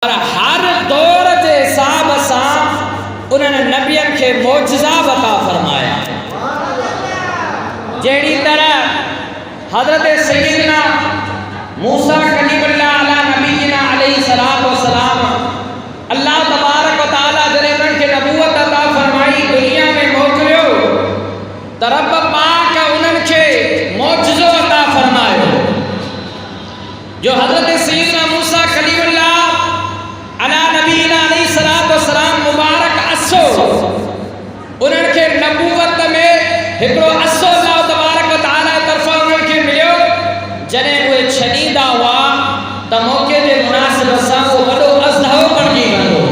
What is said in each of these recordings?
पर हर दौर के हिसाब से उन्होंने नबियन के मोजज़ा अता फरमाया। जहिड़ी तरह हज़रत सय्यदना मूसा कलीमुल्लाह अला नबीना अलैहिस्सलातु वस्सलाम अल्लाह तबारक व तआला जॾहिं उन्हनि खे नबूवत अता फरमाई, दुनिया में मोकिलियो, त रब पाक उन्हनि खे मोजज़ो अता फरमायो। जो हज़रत सय्यदना मूसा कलीमुल्लाह अला नबीना अलैहिस्सलातु वस्सलाम मुबारक असो उन्हनि खे नबूवत में हिकिड़ो असो अल्लाह तबारक व तआला तरफ़ां उन्हनि खे मिलियो। जॾहिं उहे छॾींदा हुआ त मौक़े जे मुनासिब सां उहो वॾो अज़दहो बणिजी वेंदो,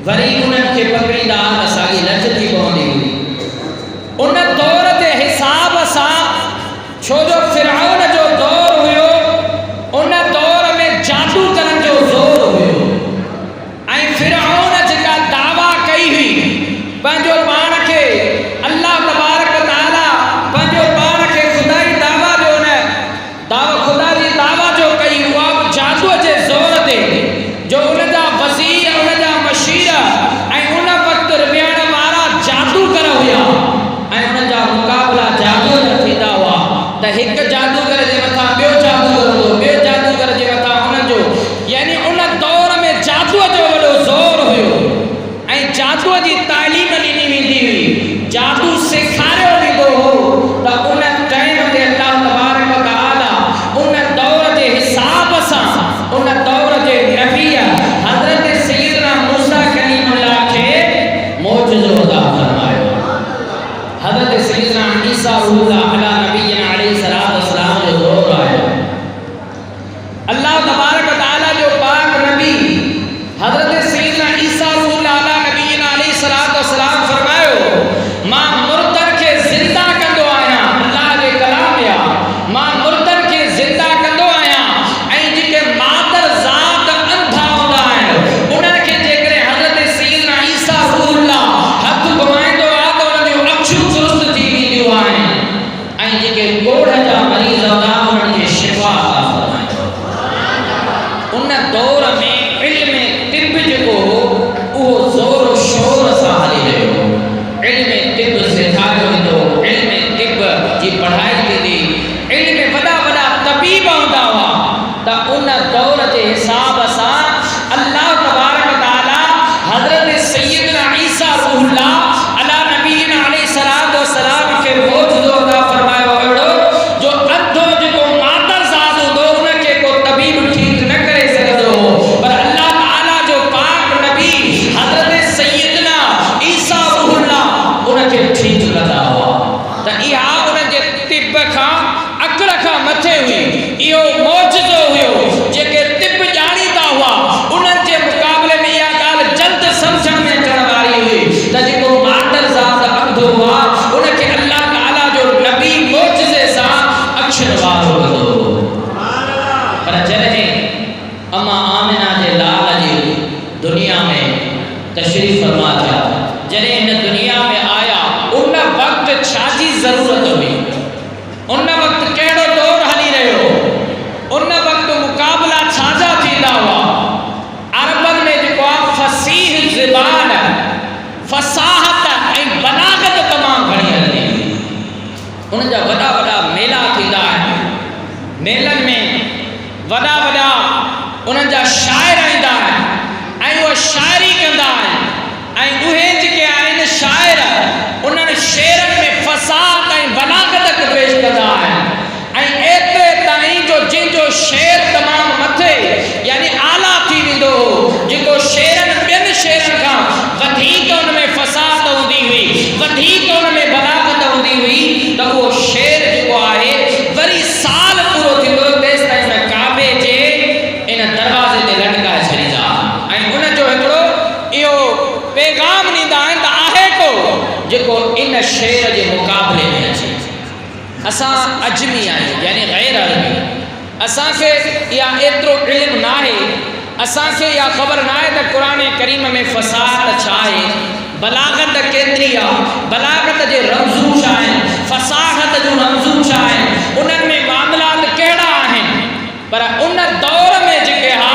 वरी उन्हनि खे पकड़ींदा त साॻी लठ थी पवंदी हुई। उन दौर जे हिसाब सां, छो जो फिरऔन जो दौर हुयो, उन दौर में जादू करण जो ज़ोर हुयो ऐं फिरऔन जेका दावा कई हुई पंहिंजो पाण खे अल्लाह तबारक व तआला पंहिंजो पाण खे ख़ुदाई दावा जो न दावा ख़ुदा जी दावा जो कई, उहा बि जादूअ जे ज़ोर ते, जो उन जा वज़ीर उन जा मशीर ऐं उन वक़्तु विहण वारा जादूगर हुया ऐं उन जा मुक़ाबला जादूअ जा थींदा हुआ त हिकु जादूगर जे मथां ॿियो जादूगर हूंदो, ॿियो जादूगर जे मथां उन जो, यानी उन दौर में जादूअ जो वॾो ज़ोर हुयो ऐं जादूअ जी तालीम ॾिनी वेंदी हुई, जादू सेखारियो वेंदो हो। त उन टाइम ते अल्लाह तबारक व तआला उन दौर जे हिसाब सां उन दौर जे नबी हज़रत सय्यदना मूसा कलीमुल्लाह खे मोजज़ो अता फरमायो। हज़रत सय्यदना ईसा रूहुल्लाह अला नबीना अलैहिस्सलातु वस्सलाम जो दौर आयो। अल्लाह तबारक व तआला जो पाक नबी हज़रत सय्यदना ईसा रूहुल्लाह अला नबीना अलैहिस्सलातु वस्सलाम फरमायो, मां मुर्दन खे ज़िंदा कंदो आहियां। अल्लाह जे कलाम या मां मुर्दन खे ज़िंदा कंदो आहियां ऐं जेके मादर ज़ात अंधा हूंदा आहिनि उन्हनि खे जेकॾहिं हज़रत सय्यदना ईसा रूहुल्लाह हथ घुमाईंदो आहे त उन्हनि जूं अखियूं दुरुस्त थी वेंदियूं आहिनि ऐं जेके कोढ़ जा मरीज़ हूंदा उन्हनि खे शिफ़ा अता फरमाईंदो। उन दौर में इल्म तिब जेको उहो ज़ोर शोर सां हली रहियो। इल्म तिब सेखारियो वेंदो, इल्म तिब जी पढ़ाई थींदी, इल्म वॾा वॾा तबीब हूंदा हुआ। त उन दौर जे हिसाब सां अल्लाह तबारक व तआला हज़रत सय्यदना ईसा रूहुल्लाह अला नबीना अलैहिस्सलातु वस्सलाम खे मोजज़ो अता फरमायो, अहिड़ो जो अंधो जेको मादर ज़ात हूंदो उनखे को तबीब ठीक न करे सघंदो हो, पर अल्लाह तआला जो पाक नबी हज़रत सय्यदना ईसा रूहुल्लाह उनखे ठीक कंदा हुआ। त इहा उन जे तिब खां अकड़ खां मथे हुई, इहो मोजज़ो हुयो। जेके तिब ॼाणींदा हुआ उन्हनि जे मुक़ाबले में इहा ॻाल्हि जल्द सम्झ में अचण वारी हुई त जेको मादर ज़ात अंधो हुआ उनखे अल्लाह तआला जो नबी मोजज़े सां अक्षर वारो कंदो हो। पर जॾहिं अम्मा आमिना जे लाल जी दुनिया में तशरीफ़ फरमा थिया, जॾहिं हिन दुनिया में आया, उन वक़्तु छाजी ज़रूरत हुई, उन वक़्तु कहिड़ो दौर हली रहियो, उन वक़्तु मुक़ाबला छाजा थींदा हुआ। अरबनि में जेको आहे फ़सीह ज़बान, फ़साहत ऐं बलागत तमामु घणी हलंदी हुई। उन जा वॾा वॾा मेला थींदा आहिनि, मेलनि में वॾा वॾा उन्हनि जा शाइर ईंदा आहिनि ऐं उहे शाइरी कंदा आहिनि ऐं उहे जेके आहिनि शाइर उन्हनि शेरनि में फ़साहत ऐं बलागत पेश कंदा आहिनि ऐं एतिरे ताईं जो जंहिंजो शेर तमामु मथे यानी आला थी वेंदो हो, जेको शेरनि ॿियनि शेरनि खां वधीक उन में फ़साहत हूंदी हुई, वधीक उन में बलागत हूंदी हुई, त उहो शेर जेको आहे वरी साल पूरो थींदो तेसि ताईं उन काबे जे इन दरवाज़े ते लटकाए छॾींदा ऐं उन जो हिकिड़ो इहो पैगाम ॾींदा आहिनि त आहे को जेको इन शेर जे मुक़ाबले में अचे। असां अजमी आहियूं, यानी गैर अरबी, असांखे इहा एतिरो इल्मु न आहे, असांखे इहा ख़बर न आहे त क़ुरान करीम में फ़साहत छा आहे, बलागत केतिरी आहे, बलागत जे रमज़ू छा आहिनि, फ़साहत जूं रमज़ू छा आहिनि, उन्हनि में मामलात कहिड़ा आहिनि। पर उन दौर में जेके हा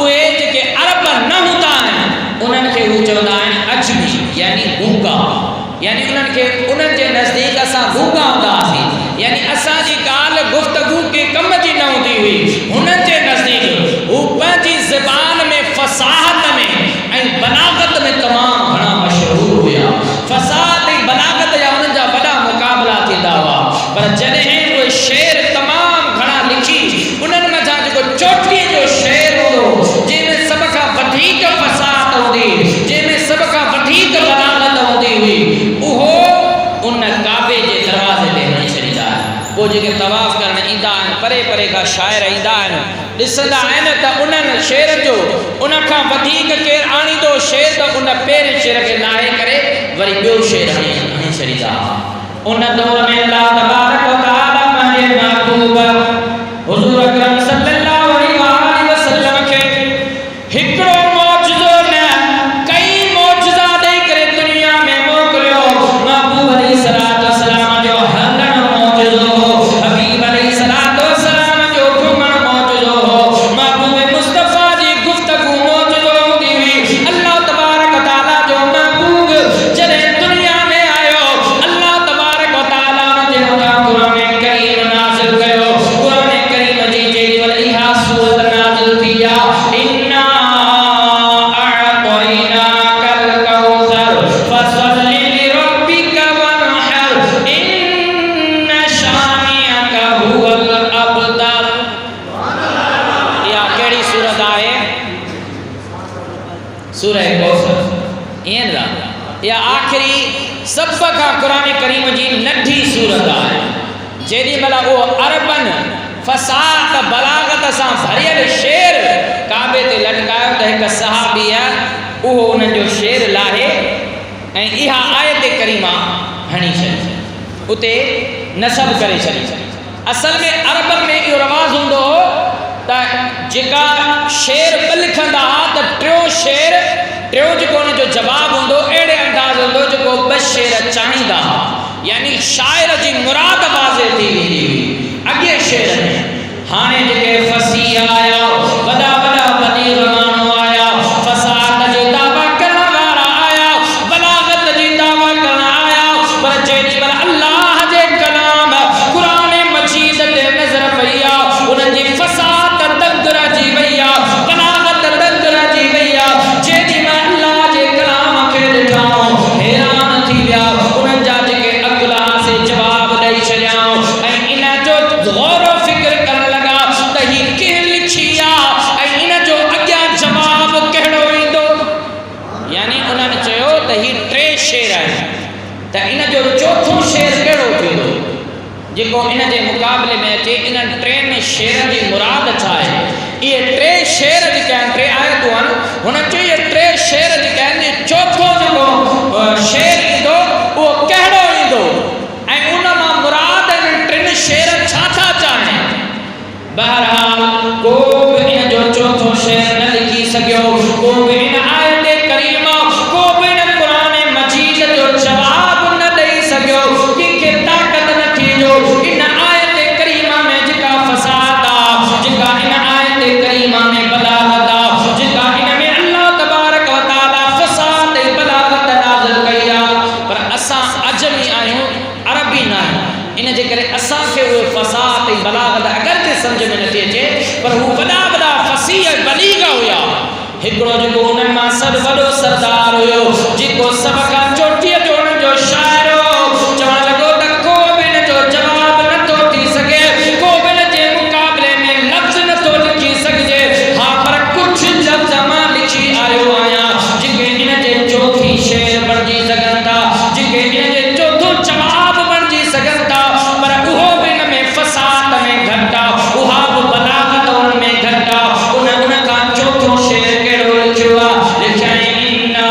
उहे जेके गूंगा हूंदासीं, यानी असांजी ॻाल्हि गुफ़्तगू के कम जी न हूंदी हुई। हुननि जे नज़दीक हू पंहिंजी ज़बान में फ़साहत में ऐं बलागत में तमामु घणा मशहूर हुआ। फ़साहत ऐं बलागत जा उन्हनि जा वॾा मुक़ाबला थींदा हुआ। पर जॾहिं उहे शेर तमामु घणा लिखी, उन्हनि मथां जेको चोटीअ जो शेर हूंदो, जंहिंमें सभ खां वधीक फ़साहत हूंदी, जंहिंमें सभ खां वधीक बलागत हूंदी हुई, उहो उन काबे जे दरवाज़े ते हणी छॾींदा आहिनि। पोइ जेके तवाफ़ करणु ईंदा आहिनि, परे परे खां शाइर ईंदा आहिनि, ॾिसंदा आहिनि त उन्हनि शेर जो उन खां वधीक केरु आणींदो शेर त उन पहिरें शेर खे लाहे करे वरी ॿियो शेर हणी छॾींदा। उन दौर में अल्लाह तबारक व तआला पंहिंजे महबूब हुज़ूर अकरम सल्लल्लाहु अलैहि वसल्लम खे हिकिड़ो मौजज़ो न कई मौजज़ा ॾेई करे दुनिया में मोकिलियो। महबूब अलैहिस्सलातु वस्सलाम जो हलणु मौजज़ो हो, हबीब अलैहिस्सलातु वस्सलाम जो घुमणु मौजज़ो हो, महबूब मुस्तफ़ा जी गुफ़्तगू मौजज़ो हूंदी हुई। अल्लाह तबारक व तआला जो महबूब जॾहिं दुनिया में आयो, अल्लाह तबारक व तआला जे मथां क़ुरान करीम नाज़िल कयो। क़ुरान करीम जी जेॾी महिल इहा सूरत नाज़िल थी आहे, इन्ना अअतैनाकल कौसर फसल्लि लिरब्बिका वन्हर इन्न शानिअका हुवल अबतर। इहा कहिड़ी सूरत आहे? सूरह कौसर। ईअं न, इहा आख़िरी सभ खां क़ुरान करीम जी नंढी सूरत आहे। जेॾी महिल उहो अरबन फ़साहत बलागत सां भरियल शेर काबे ते लटकायो त हिकु सहाबी आहे, उहो उन्हनि जो शेर लाहे ऐं इहा आयत करीमा हणी छॾी, उते नसब करे छॾी। असल में अरबन में इहो रवाज़ हूंदो हो त जेका शेर ॿ लिखंदा हुआ त टियों जेको हुन जो जवाबु हूंदो अहिड़े अंदाज़ हूंदो जेको ॿ शेर चाहींदा हुआ, यानी शाइर जी मुराद वाज़े थी वेंदी हुई अॻे शेर में। हाणे जेके फसी आया, वॾा वॾा बलीग़ माण्हू आया, फ़साहत जो दावा करण वारा आया, बलागत जी दावा करण आया, पर जेॾी महिल अल्लाह जे कलाम क़ुरान मजीद ते नज़र पई आहे, उन्हनि जी फ़साहत दंग रहिजी वई आहे, बलागत दंग रहिजी वई आहे। जेॾी महिल अल्लाह जे कलाम खे ॾिठऊं, हैरान थी विया, उन्हनि जा जेके अक़ुला से जवाब ॾेई छॾियाऊं ऐं इन जो गौर फ़िक्र करण लॻा त ही कंहिं लिखी आहे ऐं इन जो अॻियां जवाबु कहिड़ो ईंदो। यानी उन्हनि चयो त ही 3 शेर आहिनि, त इन जो चौथो शेर कहिड़ो थींदो जेको इन जे मुक़ाबले में अचे। इन्हनि 3 शेरनि जी मुराद छा आहे? इहे 3 शेर जेके आहिनि, 3 आयतूं आहिनि, हुननि चयो इहे 3 शेर जेके आहिनि, चौथो जेको शेर ईंदो उहो कहिड़ो ईंदो ऐं उन मां मुराद इन्हनि 3 शेर छा था चाहिनि। बहरहाल को बि इन जो चौथो शेर न लिखी सघियो, को बि इन आयत करीमा, को बि इन क़ुरान मजीद जो जवाब न ॾेई सघियो। कंहिंखे ताक़त न थी जो इन आयत करीमा में जेका फ़साहत आहे, जेका इन आयत करीमा में बलागत आहे, जेका इन में अल्लाह तबारक व तआला फ़साहत ऐं बलागत नाज़िल कई आहे, पर असां अजमी आहियूं, अरबी न आहियूं। इन जे करे असांखे उहे फ़साहत ऐं बलागत अगरचे सम्झ में नथी अचे, पर हू वॾा वॾा फ़सीह बलीग़ हुया। हिकिड़ो जेको उन्हनि मां सभु वॾो सरदार हुयो, जेको सभ खां चोटीअ जो उन्हनि जो शाइर हो, चवणु लॻो त को बि इन जो जवाबु नथो थी सघे, को बि इन जे मुक़ाबले में लफ़्ज़ नथो लिखी सघिजे। हा, पर कुझु लफ़्ज़ मां लिखी आयो आहियां जेके इन जे चौथी शेर बणिजी सघनि था, जेके इन जे चौथो जवाबु बणिजी सघनि था, पर उहो बि इन में फ़साहत में घटि आहे, उहा बि बलागत उन में घटि आहे। उन खां चौथो शेर कहिड़ो लिखियो आहे? लिखिया इन्ना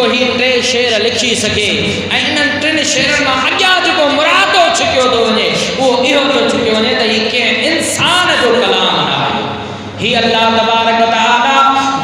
जो ही टे शेर लिखी सके ऐं इन्हनि टिनि शेरनि मां अॻियां जेको मुरादो छिकियो थो वञे उहो इहो थो छिकियो वञे त हीउ कंहिं इंसान जो कलाम न आहे। ही अल्लाह तबारक तआला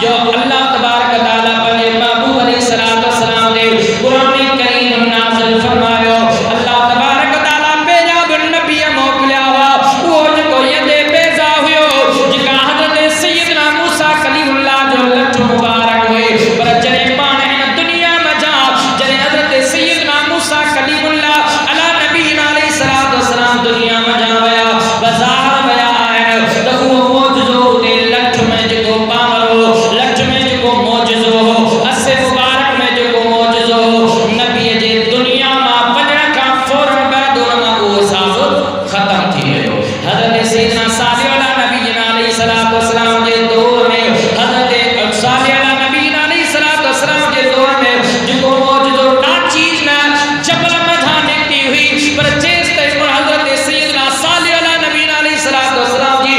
जो अल्लाह तबारक तआला पंहिंजे महबूब अलैहिस्सलाम वसलाम दे क़ुरान करीम नाज़िल फरमायो। अल्लाह तबारक तआला पहिरियां बि नबी मोकिलिया हुआ उहो जेको यदे बेज़ा हुयो जेका हज़रत सैयदना मूसा कलीमुल्लाह जो लठ मुबारक हुए पर जॾहिं पाण हिन दुनिया में जा जॾहिं हज़रत सैयदना मूसा कलीमुल्लाह अला नबीना अलैहिस्सलाम वसलाम दुनिया में जा विया बाज़ार विया आहिनि त उहो मौजूदो उते लठ में जेको पावर हो लठ में जेको मौजूदो हो असे मुबारक में जेको मौजूदो हो नबीअ जे दुनिया मां वञण खां फौरन बैदि उन मां उहो साफ़ ख़त्म थी वियो। हज़रत सैयदना सालिह अला नबीना अलैहिस्सलाम वसलाम जे दौर में हज़रत सालिह अला नबीना अलैहिस्सलाम वसलाम जे दौर में जेको मौजूदो का चीज न जबल मथा निकती हुई पर जेस तक हज़रत सैयदना सालिह अला नबीना अलैहिस्सलाम वसलाम जी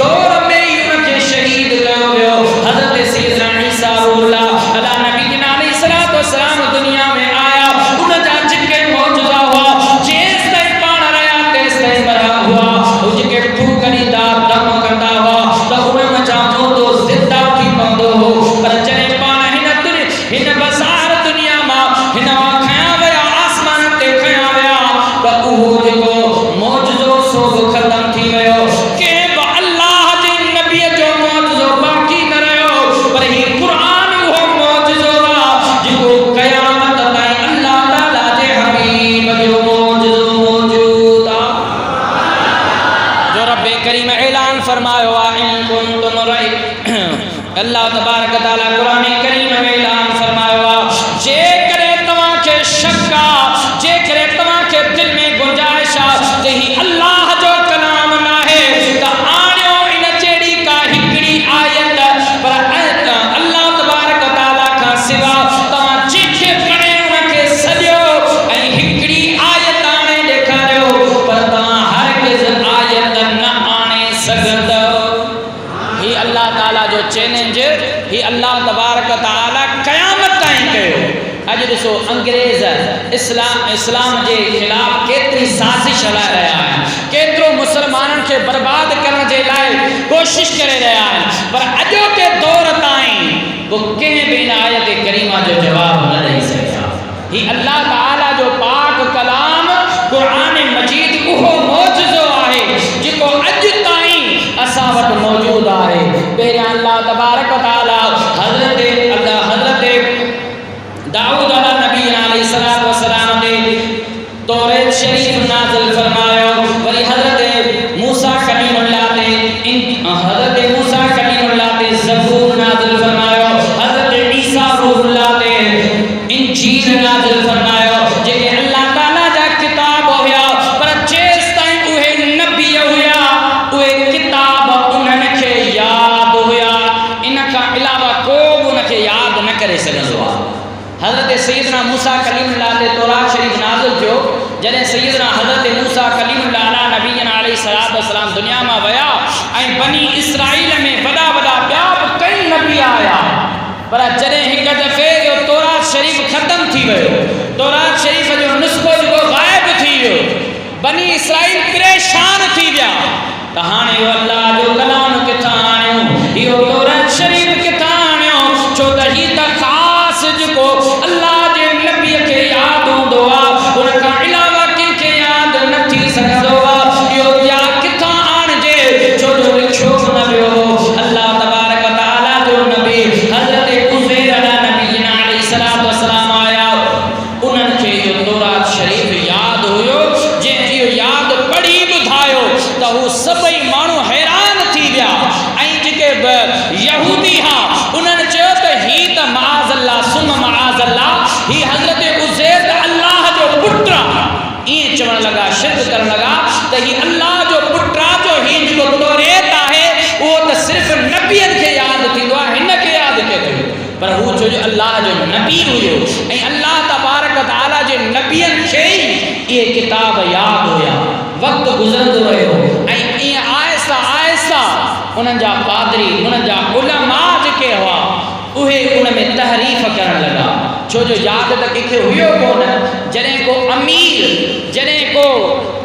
दौर में ही उनके शहीद कयो वियो। हज़रत सैयदना ईसा रूहुल्लाह अला नबीना अलैहिस्सलाम वसलाम दुनिया में आया उन जा जेके मौजूदा हुआ जेस तक पाण रहिया तेस तक बरा हुआ उन जेके फूकरीदा दम कंदा हुआ त उहे मचा मोदो ज़िंदा थी पवंदो हो पर जॾहिं पाण हिन बज़ार दुनिया मां हिन खया विया आसमान ते खया विया त उहो जेको मौजूदो सो ख़त्म थी वियो। कंहिं बि अल्लाह जे नबीअ जो मौजूदो बाक़ी न रहियो पर ही क़ुरान उहो मौजूदो आहे जेको क़यामत ताईं अल्लाह ताला जे हबीब जो मौजूदो मौजूद आहे। जो रब करीम ऐलान फरमायो आहे इन कुंतुम अल्लाह तबारक तआला क़ुरान करीम में ऐलान फरमायो आहे जे करे तव्हां खे शक आहे जे करे तव्हां खे दिल में गुंजाइश आहे त ही अल्लाह जो कलाम न आहे त आणियो इन जहिड़ी का हिकिड़ी आयत पर अल्लाह तबारक तआला खां सिवा तव्हां जंहिंखे पढ़े उनखे सॼो ऐं हिकिड़ी आयत आणे ॾेखारियो पर तव्हां हरगिज़ आयत न आणे सघंदव। ही अल्लाह ताला जो चैलेंज ही अल्लाह तबारक तआला क़यामत ताईं कयो। अॼु ॾिसो अंग्रेज़ इस्लाम जे ख़िलाफ़ केतिरी साज़िश हलाए रहिया आहिनि केतिरो मुसलमाननि खे बर्बाद करण जे लाइ कोशिश करे रहिया आहिनि पर अॼोके दौर ताईं वो कंहिं बि इन आयत करीमा जो जवाब न ॾेई सघिया। ही अल्लाह ताला जो पाक कलाम क़ुरान मजीद उहो मौजूदो आहे जेको अॼु ताईं असां वटि मौजूद आहे। पहिरियां अल्लाह तबारक तआला हज़रत दाऊद अला नबीना अलैहिस्सलाम वसलाम ने तौरात शरीफ नाज़िल फरमायो वरी हज़रत मूसा कलीमुल्लाह ते ज़बूर नाज़िल फरमायो हज़रत ईसा रूहुल्लाह ते इंजील नाज़िल फरमायो जेके अल्लाह ताला जा किताब हुया पर जेस ताईं उहे नबी हुया उहे किताब उन्हनि खे याद हुया इन खां अलावा को बि उनखे यादि न करे सघंदो आहे। हज़रत सैयदना मूसा कलीमुल्लाह ते तौरात शरीफ नाज़िल थियो जॾहिं सैयदना हज़रत मूसा कलीमुल्लाह अला नबीना अलैहिस्सलाम वसलाम दुनिया मां विया ऐं बनी इसराइल में वॾा वॾा ॿिया बि कई नबी आया पर जॾहिं हिकु दफ़े जो तौरात शरीफ ख़त्म थी वियो तौरात शरीफ जो नुस्ख़ो जेको ग़ाइब थी वियो बनी इसराइल परेशान थी विया त हाणे इहो अल्लाह जो कलाम किथां आणियो इहो तौरात शरीफ किथां आणियो छो त ही त ख़ासि जेको अल्लाह जे नबीअ खे यादि हूंदो आहे उन खां अलावा कंहिंखे यादि न थी सघंदो आहे। इहो यादि किथां आणिजे छो जो लिखियो न वियो अल्लाह तबारक तआला जो नबी हज़रत उज़ैर अला नबीना अलैहिस्सलाम वसलाम आया उन्हनि खे इहो तौरात शरीफ यादि हुयो जंहिं इहो यादि पढ़ी ॿुधायो त हू सभई माण्हू हैरान थी विया ऐं जेके यहूदी हा उन्हनि चयो त ही त मआज़ल्लाह सुम मआज़ल्लाह ही हज़रत उज़ैर अल्लाह जो पुटु ईअं चवण लॻा शिरक करण लॻा त ही अल्लाह जो पुटु आहे जो ही जेको तौरात आहे उहो त सिर्फ़ु नबियनि खे यादि थींदो आहे हिन खे यादि कयो पर हू छो जो अल्लाह जो नबी हुयो ऐं अल्लाह तबारक तआला जे नबियनि खे ई इहे किताब यादि हुया। वक़्तु गुज़रंदो रहियो ऐं ईअं आहिस्ता आहिस्ता उन्हनि जा पादरी उन्हनि जा उलमा जेके हुआ उहे उन में तहरीफ करण लगा। छो जो याद त कंहिंखे हुयो कोन, जॾहिं को अमीर, जॾहिं को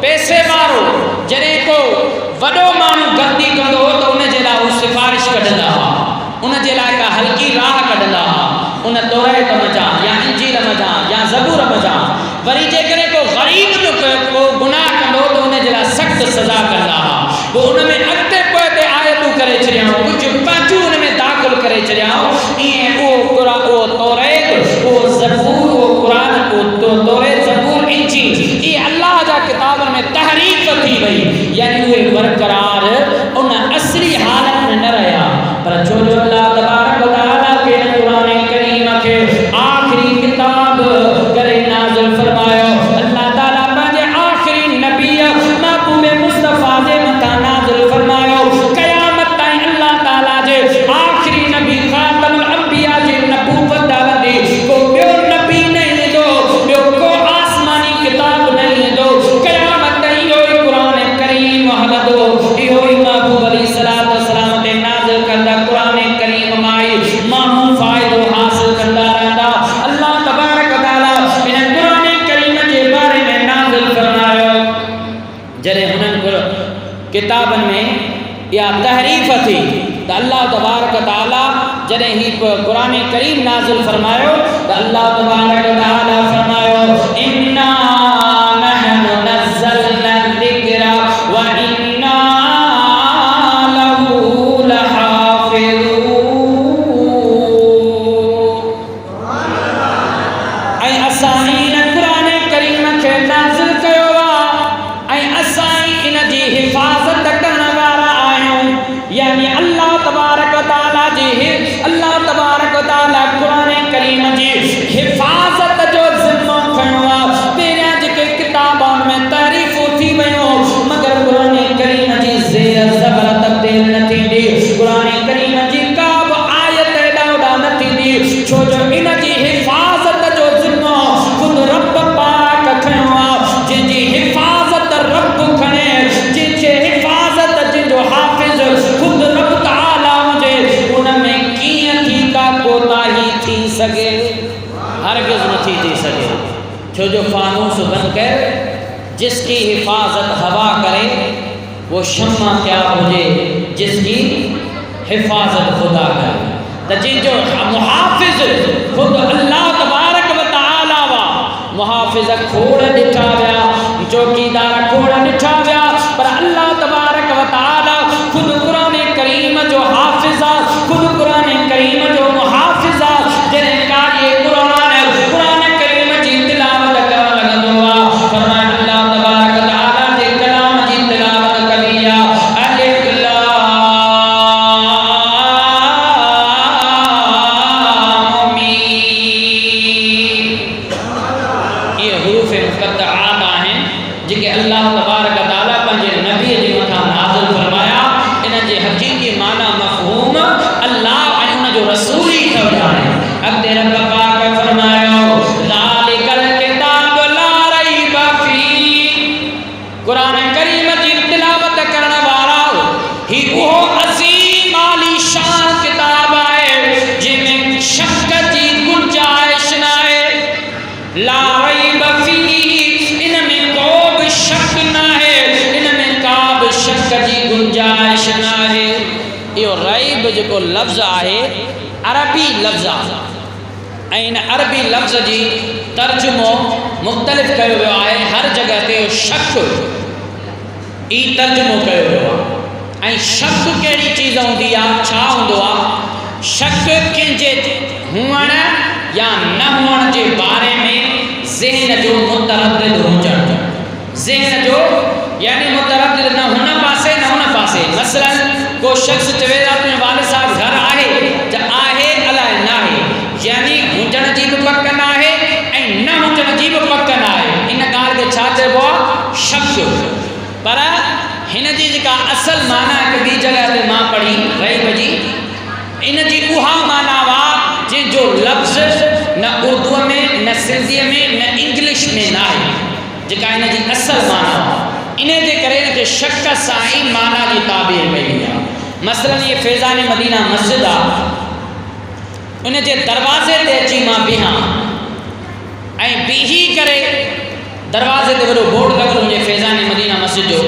पैसे वारो, जॾहिं को वॾो माण्हू ग़लती कंदो हो त उन जे लाइ हू सिफारिश कढंदा हुआ, उन जे लाइ का हल्की राह कढंदा हुआ, उन तौरात मज़ा या इंजील मज़ा या ज़बूर मज़ा। वरी जेकॾहिं को ग़रीब जो को गुनाह कंदो त उन जे लाइ सख़्तु सज़ा कंदा हुआ। पोइ उन में अॻिते पोइते आयतूं करे छॾियाऊं, कुझु पचूं उन में दाख़िल करे छॾियाऊं। ईअं उहो तौरात, उहो ज़बूर, उहो क़ुरान, उहो तौरात, ज़बूर, इंजील, इहे अल्लाह जा किताबनि में तहरीफ थी वई, यानी उहे बरक़रार उन असली हालत में न रहिया। पर छो जो अल्लाह तबारक व तआला खे क़ुरान करीम खे आख़िरी किताब करे नाज़िल फरमायो। अल्लाह ताला पंहिंजे आख़िरी नबी महबूब मुस्तफ़ा जे मथां नाज़िल फरमायो। क़यामत ताईं अल्लाह ताला जे आख़िरी नबी ख़ातमुल अंबिया जे नबूवत दावती को ॿियो नबी न ईंदो, ॿियो को आसमानी किताब न ईंदो। क़यामत ताईं इहो ई क़ुरान करीम हलंदो, इहो ई महबूब अलैहिस्सलाम ते नाज़िल कंदा क़ुरान करीम माई माण्हू फ़ाइदो हासिल कंदा रहंदा। अल्लाह तबारक व तआला इन क़ुरान करीम जे बारे में नाज़िल फरमायो। जॾहिं हुननि किताबनि में इहा तहरीफ थी त अल्लाह तबारक व तआला जॾहिं ही क़ुरान करीम नाज़िल फरमायो त अल्लाह तबारक व तआला फरमायो, इन्ना नहनु नज़्ज़लना ज़िक्र व इन्ना लहू लहाफ़िज़ून। ऐं असां इन क़ुरान करीम खे नाज़िल कयो आहे ऐं असां इन जी हिफ़ाज़त करण वारा आहियूं। यानी अल्लाह तबारक व तआला क़ुरान करीम जी हिफ़ाज़त जो ज़िम्मो खणो आहे। पहिरियां जेके किताबनि में तारीफ़ूं थी वियूं, मगर क़ुरान करीम जी ज़ेर ज़बर तब्दील न थींदी, क़ुरान करीम जी का बि आयत एॾा ओॾा न थींदी। छो जो इन जी हिफ़ाज़त जो ज़िम्मो ख़ुदि रब पाक खणो आहे। जंहिंजी हिफ़ाज़त रब खणे, जंहिंजे हिफ़ाज़त जो हाफ़िज़ ख़ुदि रब तआला हुजे, उन में कीअं थी का कोताही थी सघे? हरगिज़ नथी थी सघे। छो जो फ़ानूस बन कर जिसकी हिफ़ाज़त हवा करे वो शम्मा क्या हुजे जिसकी हिफ़ाज़त खुदा करे। त जिनजो मुहाफ़िज़ ख़ुदि अल्लाह तबारक व तआला वा। मुहाफ़िज़ खोड़ ॾिठा विया, चौकीदार खोड़ ॾिठा विया, पर अल्लाह तबारक व तआला ख़ुदि क़ुरान करीम जो हाफ़िज़ आहे, ख़ुदि क़ुरान करीम जो मुहाफ़िज़ आहे। जॾहिं कारी क़ुरान करीम जी तिलावत करण लॻंदो आहे, फरमाए अल्लाह तबारक व तआला जे कलाम जी तिलावत कबी आहे। अलिफ लाम मीम, ये हुरूफ़ मुक़त्तआत आहिनि जेके अल्लाह तबारक व तआला पंहिंजे नबी जे मथां नाज़िल फरमाया। इन जे हक़ीक़ी माना मफ़हूम अल्लाह ऐं उन जो रसूल ई ख़बर आहे। अॻिते रब पाक फरमायो, ज़ालिकल किताब ला रैब फ़ीह। क़ुरान करीम जी तिलावत करण वारा ही उहो अज़ीम आलीशान किताब आहे जंहिंमें शक जी गुंजाइश न आहे। ला रैब फ़ीह, इन में को बि शक न आहे, इन में का बि शक जी गुंजाइश न आहे। इहो रैब जेको लफ़्ज़ आहे अरबी लफ़्ज़ आहे ऐं इन अरबी लफ़्ज़ जी तर्जुमो मुख़्तलिफ़ कयो वियो आहे। हर जॻह ते शक ई तर्जुमो कयो वियो आहे। ऐं शक कहिड़ी चीज़ हूंदी आहे, छा हूंदो आहे? शक कंहिंजे हुअण या न हुअण जे बारे में ज़हन जो मुतरद्दिद हुजणु। ज़हन जो यानी मुतरद्दिद न हुन पासे न हुन पासे। मसलन को शख़्स चवे थो तुंहिंजो वालिद साहब घर आहे त आहे अलाए न आहे, यानी हुजण जी बि पक न आहे ऐं न हुजण जी बि पक न आहे। इन ॻाल्हि खे छा चइबो आहे? शक। पर हिन जी जेका असल माना हिकु ॿी जॻह ते मां पढ़ी रैब जी, इन जी उहा माना हुआ जंहिंजो लफ़्ज़ न उर्दूअ में न सिंधीअ में न इंग्लिश में न आहे, जेका इन जी असल माना आहे। इन जे करे इनखे शक सां ई माना जी ताबीर मिली आहे। मसलन ये फैज़ान मदीना मस्जिद आहे, उन जे दरवाज़े ते अची मां बीहां ऐं बीही करे दरवाज़े ते वॾो बोर्ड लॻल हुजे फैज़ान मदीना मस्जिद जो,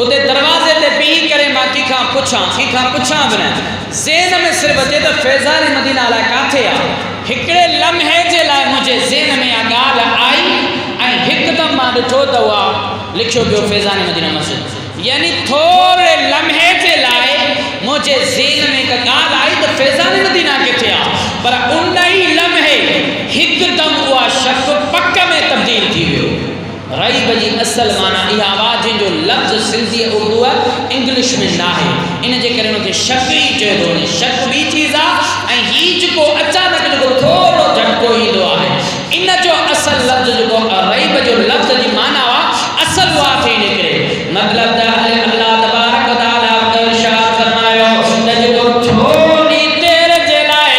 उते दरवाज़े ते बीही करे मां कंहिंखां पुछां बि न, ज़हन में सिर्फ़ अचे त फैज़ान मदीना अलाए काथे आहे। हिकिड़े लम्हे जे लाइ मुंहिंजे ज़हन में इहा ॻाल्हि आई ऐं हिकदमि मां ॾिठो त उहा लिखियो पियो फैज़ान मदीना मस्जिद। यानी थोरे लम्हे जे लाइ मुझे ज़हन में एक ॻाल्हि आई त फैज़ान मदीना किथे आहे, पर उन ई लम्हे हिकदमि उहा शक पक में तब्दील थी वियो। रईब जी असल माना इहा आवाज़ जो लफ़्ज़ सिंधी उर्दू इंग्लिश में ना आहे, इन जे करे उनखे शक ई चइबो आहे। शक ॿी चीज़ आहे ऐं हीउ जेको अचानक जेको थोरो झटको ईंदो आहे, इन जो असल लफ़्ज़ जेको रईब जो लफ़्ज़ जी माना आहे असल उहा थी निकिरे। मतिलबु त अल्लाह तबारक व तआला इरशाद फरमायो त जेको थोरी देर जे लाइ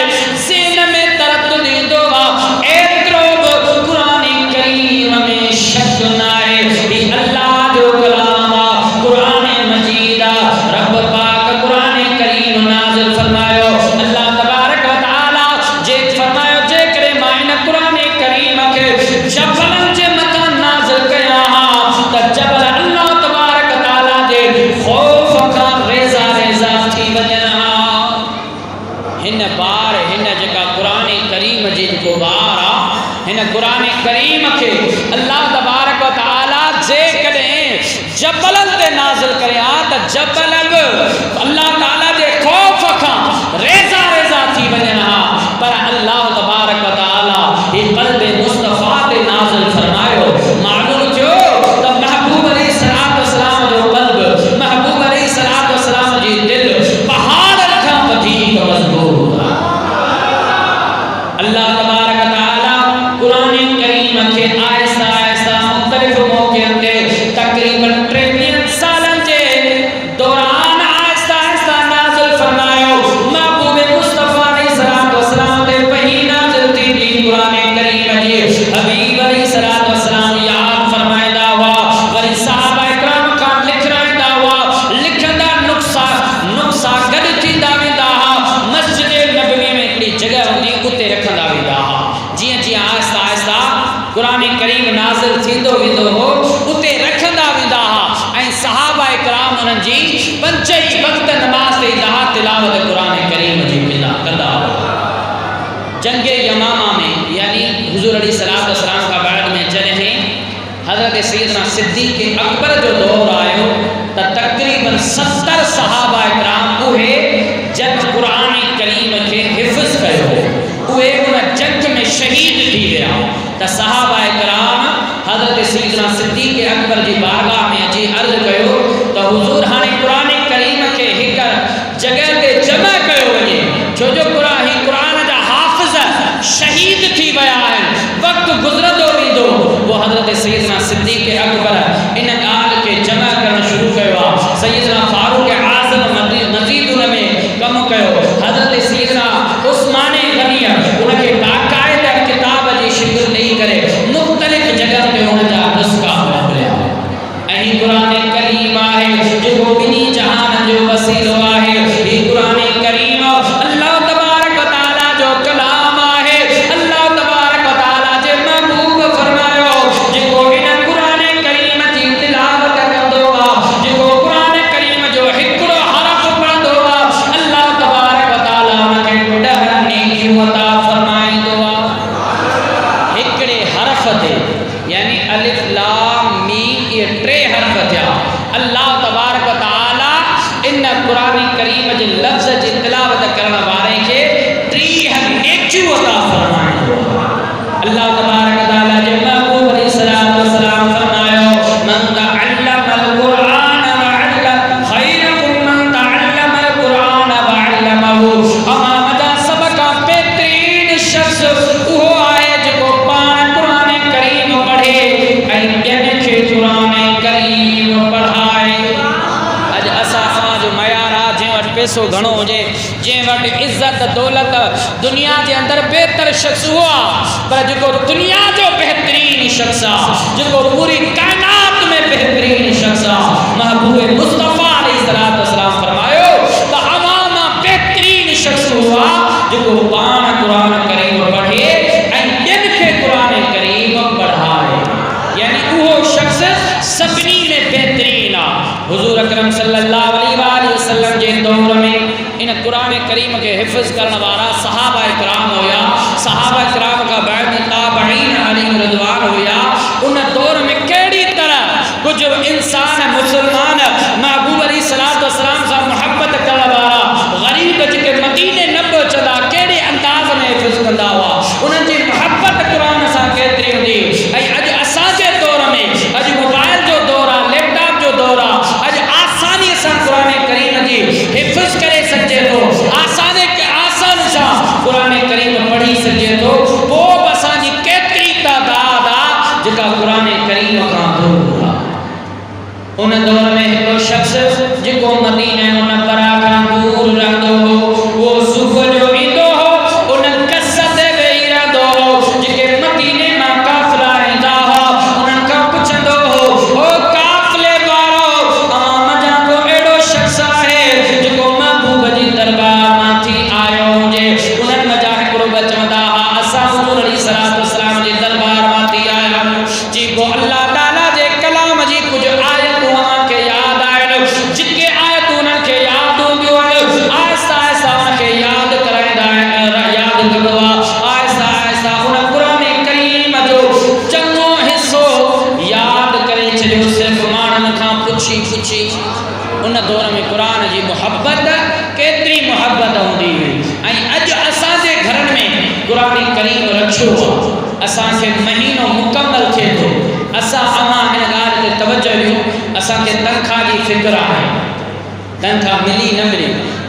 ज़हन में तरद्दुद ईंदो आहे, एतिरो बि क़ुरान करीम में शक न आहे। हीउ अल्लाह जो कलाम आहे, क़ुरान मजीद आहे। रब पाक क़ुरान करीम नाज़िल फरमायो, अल्लाह तबारक व तआला जे फरमायो जेकॾहिं मां इन क़ुरान करीम खे जबलनि जे मथां नाज़िल कयां हा त जबल अल्लाह तबारक व तआला जे ख़ौफ़ खां रेज़ा रेज़ा थी वञनि हा। हिन बार हिन जेका क़ुरान करीम जी जेको बार आहे, हिन क़ुरान करीम खे अल्लाह तबारक व तआला जेकॾहिं जबलनि ते नाज़िल करे हा त जबल बि अल्लाह ताला जे ख़ौफ़ खां रेज़ा रेज़ा थी वञनि हा। पर अल्लाह तबारक व तआला ही क़ल्ब मुस्तफ़ा ते नाज़िल फरमायो। मालूम थियो त महबूब अलैहिस्सलाम जो क़ल्ब, महबूब अलैहिस्सलाम जी दिल पहाड़ खां वधीक मज़बूत आहे। अल्लाह तबारक व तआला क़ुरान करीम खे आहिस्ता आहिस्ता मुख़्तलिफ़ मौक़िअनि ते तक़रीबन 30 सालनि जे दौरान आहिस्ता आहिस्ता नाज़िल फरमायो। महबूब मुस्तफ़ा अलैहिस्सलाम ते वही नाज़िल थी क़ुरान करीम जी। हबीब अलैहिस्सलाम याद फरमाईंदा हुआ, वरी सहाबा इकराम खां लिखाईंदा हुआ, लिखंदा नुक्सा गॾु थींदा वेंदा हुआ। मस्जिद नबवी में हिकिड़ी जॻह हूंदी, उते रखंदा वेंदा हुआ। जीअं जीअं आहिस्ता आहिस्ता क़ुरान करीम नाज़िल थींदो वेंदो हो, उते रखंदा वेंदा हुआ ऐं सहाबा इकराम उन्हनि जी 5 ई वक़्त नमाज़ ते ईंदा हुआ, तिलावत क़ुरान करीम जी कंदा हुआ। जंग यमामा में यानी हुज़ूर अलैहिस्सलाम का बाद में जॾहिं हज़रत सैयदना सिद्दीक़ अकबर जो दौर आयो त तक़रीबन 70 सहाबा इकराम उहे जंग क़ुरान करीम खे हिफ़्ज़ कयो, उहे उन जंग में शहीद थी विया। त सहाबा इकराम हज़रत सैयदना सिद्दीक़ अकबर जी बारगाह में अची अर्ज़ कयो त हुज़ूर हाणे क़ुरान करीम खे हिकु जॻह ते जमा कयो वञे, छो जो क़ुरान जा हाफ़िज़ शहीद थी विया आहिनि, वक़्तु गुज़रंदो वेंदो। वो हज़रत सैयदना सिद्दीक़ अकबर इन ॻाल्हि खे जमा करणु शुरू कयो आहे। सैयदना फारूक आज़म मज़ीद उन में कमु कयो। हज़रत सैयदना उस्मान गनी उनखे बाक़ाइदा किताब जी शिकिल ॾेई करे मुख़्तलिफ़ जॻह ते उन जा नुस्ख़ा मोकिलिया। ऐं क़ुरान करीम आहे जेको ॿिन्ही जहान जो वसीलो आहे। ही क़ुरान करीम अल्लाह तबारक व तआला जो कलाम आहे। अल्लाह तबारक व तआला जे महबूब फरमायो, जेको इन क़ुरान करीम जी तिलावत कंदो आहे, जेको क़ुरान करीम जो हिकिड़ो हरफ पढ़ंदो आहे, अल्लाह तबारक व तआला उनखे 10 नेकियूं अता फरमाईंदो आहे। हिकिड़े हरफ ते यानी अलिफ लाम मीम, ये 3 हरफ थिया। अल्लाह तबारक व तआला इन क़ुरान करीम जे लफ़्ज़ जी तिलावत करण वारे खे 3 नेकियूं अता फरमाईंदो आहे। अल्लाह तबारक व तआला जे महबूब अलैहिस्सलाम फरमायो, मन तअल्लमल क़ुरान व अल्लम खैरुकुम मन तअल्लमल क़ुरान व अल्लमहु। अमाम जा सभ खां बेहतरीन शख़्स उहो आहे जेको पाण क़ुरान करीम पढ़े ऐं ॿियनि खे क़ुरान करीम पढ़ाए। अॼु असां जो मयार आहे, जंहिं वटि पैसो घणो हुजे, जंहिं वटि इज़त दौलत दुनिया जे अंदरि बहितर शख़्स उहो आहे, पर जेको दुनिया जो बहितरीन शख़्स आहे, जेको पूरी काइनात में बहितरीन शख़्स आहे, महबूब मुस्तफ़ा अलैहिस्सलाम फरमायो त अवां मां बहितरीन शख़्स उहो आहे जेको पाण हुजूर अकरम सल्लल्लाहु अलैहि वसल्लम जे दौर में इन कुरान करीम के हिफ्ज़ करने वाला सहाबा इकराम होया। सहाबा इकराम का बाद ताबईन अलैहिम रिज़वान होया। उन दौर में केड़ी तरह कुछ इंसान मुसलमान महबूब अलैहिस्सलातु वस्सलाम से मोहब्बत करने वाला गरीब के मदीने न पहुंचदा केड़े अंदाज में हिफ्ज़ कंदा हुआ। उन्हनि जी मोहब्बत कुरान सां केतिरी हूंदी। ऐं अॼु असांजे दौर में अॼु मोबाइल जो दौर आहे, लैपटॉप जो दौर आहे। अॼु आसानी सां कुरान करीम जी हिफ़्ज़ करे सघिजे थो, आसानी सां कुरान करीम पढ़ी सघिजे थो। पोइ बि असांजी केतिरी तादाद आहे जेका कुरान करीम खां दूर आहे। उन दौर में हिकिड़ो शख़्स जेको मदीने उन परा खां दूर रहंदो हो, उहो सुबुह जो ईंदो हो, उन कस ते वेही रहंदो हो। जेके मदीने मां काफ़िला ईंदा हुआ उन्हनि खां पुछंदो हो, ओ काफ़िले वारो, मुंहिंजा को अहिड़ो शख़्स आहे जेको महबूब जी दरबार मां थी आयो हुजे। उन्हनि मज़ा हिकिड़ो बि चवंदा हुआ, असां हुज़ूर अलैहिस्सलातु वस्सलाम जी दरबार मां थी आया आहियूं। जी पोइ अल्लाह ताला जे कलाम जी कुझु आयतूं अव्हांखे यादि आहिनि। जेके आयतूं उन्हनि खे यादि हूंदियूं आहिनि, आहिस्ता आहिस्ता उनखे यादि कराईंदा आहिनि, यादि कंदो आहे। आहिस्ता आहिस्ता उन कुरान करीम जो चङो हिसो यादि करे छॾियो, सिर्फ़ु माण्हुनि खां पुछी पुछी। उन दौर में कुरान जी मोहब्बत केतिरी मोहब्बत हूंदी हुई। ऐं अॼु असांजे घरनि में कुरान करीम रखियो आहे। असांखे महीनो मुकमल थिए थो, असां अव्हां हिन ॻाल्हि ते तवजो ॾियो। असांखे तनख़्वाह जी फ़िक्र आहे, तनख़्वाह मिली न मिली,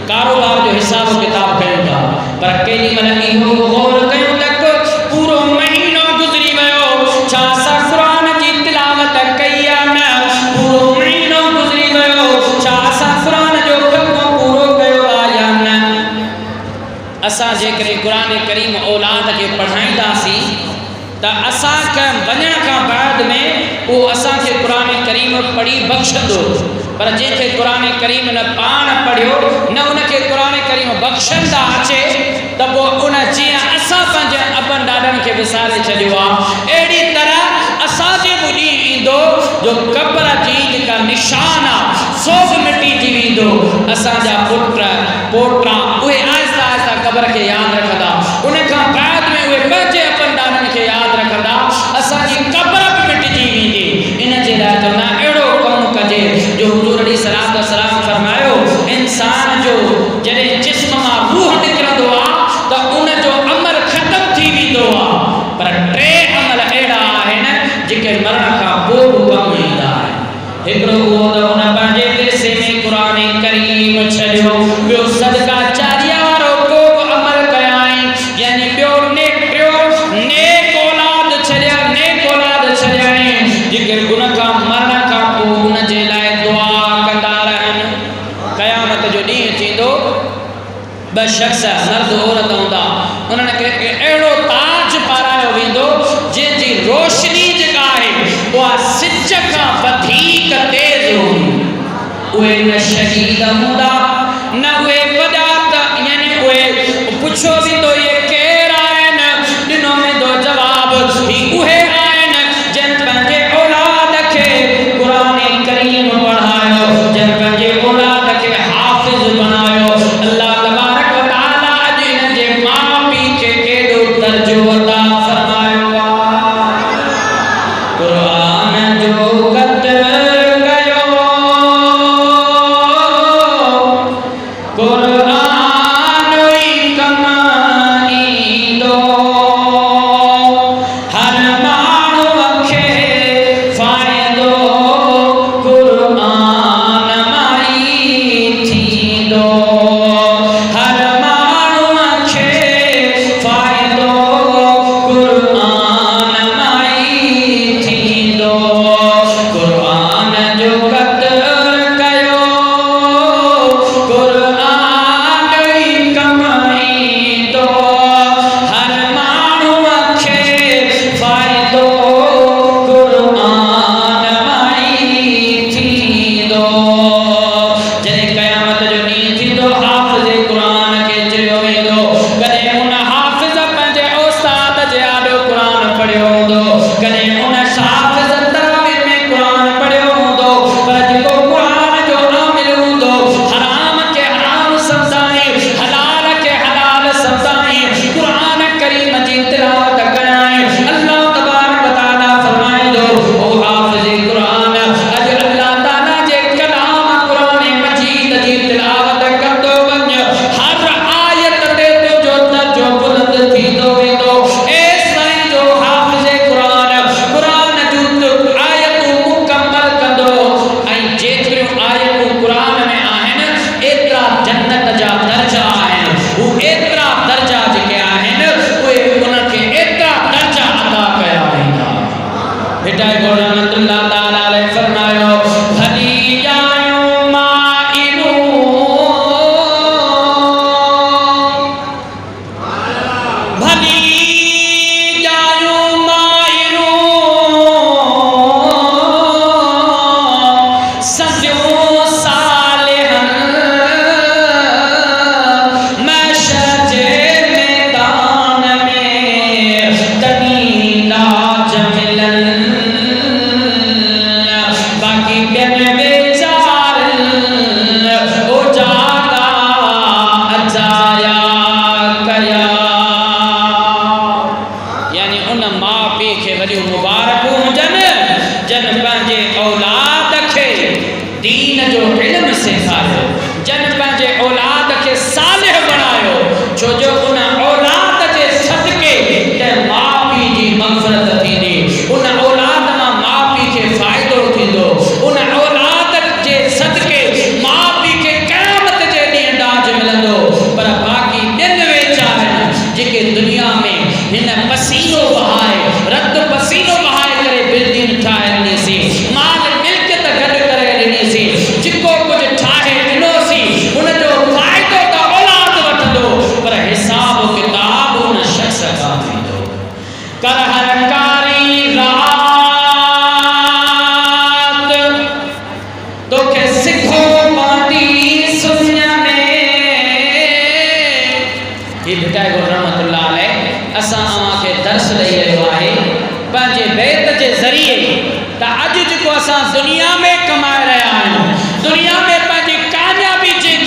कारोबार जो हिसाब किताब कयूं था, पर केॾी महिल इहो गौर कयूं त पूरो महीनो गुज़री वियो, छा असां कुरान जी तिलावत कई आहे? न, पूरो महीनो गुज़री वियो, छा असां कुरान जो ख़त्मो पूरो कयो आहे या न? असां जेकॾहिं कुरान करीम औलाद खे पढ़ाईंदासीं त असांखे वञण खां बाद में उहो असांखे कुरान करीम पढ़ी बख़्शंदो। पर जंहिंखे कुरान करीम न पाण पढ़ियो, न उनखे कुरान करीम बख़्शंदा अचे, त पोइ उन जीअं असां पंहिंजे अबनि ॾाॾनि खे विसारे छॾियो आहे, अहिड़ी तरह असांजे बि ॾींहुं ईंदो जो क़ब्र जी जेका निशान आहे सो बि मिटिजी वेंदो। असांजा पुट पोटा उहे आहिस्ता आहिस्ता क़ब्र खे यादि रखंदा, उनखां बाद में उहे पंहिंजे अबनि ॾाॾनि खे यादि रखंदा, असांजी क़ब्र बि मिटिजी वेंदी। इन जे लाइ त न अहिड़ो कमु कजे जो हुज़ूर अलैहिस्सलातु वस्सलाम फरमायो, इंसान जो जॾहिं जिस्म मां रूह निकिरंदो आहे त उनजो अमल ख़तमु थी वेंदो आहे। पर टे अमल अहिड़ा आहिनि जेके मरण खां पोइ बि कमु ईंदा आहिनि। हिकिड़ो उहो त उन पंहिंजे विरसे में कुरान करीम छॾियो, ॿियो सदका जारिया वारो को बि अमल कयाई, यानी ॿियो नेक औलाद छॾियाई जेके उन खां मरण खां पोइ उन जे लाइ दुआ कंदा रहनि। क़यामत जो ॾींहुं थींदो, ॿ शख़्स मर्द औरत हूंदा, उन्हनि खे अहिड़ो ताज पारायो वेंदो जंहिंजी रोशनी जेका आहे उहा सिज खां वधीक तेज़ हूंदी। उहे न शहीद हूंदा, न उहे वॾा यानी उहे पुछो वेंदो इहे केरु आहिनि, ॾिनो वेंदो जवाबु ही उहे आहिनि जिन पंहिंजे औलाद खे कुरान करीम पढ़ायो, जिन पंहिंजे औलाद खे हाफ़िज़ बनायो। अल्लाह तबारक व तआला अॼु हिन जे माउ पीउ खे केॾो दर्जो अता फरमायो आहे। कुरान जो क़द्र कयो, कुरान ई कम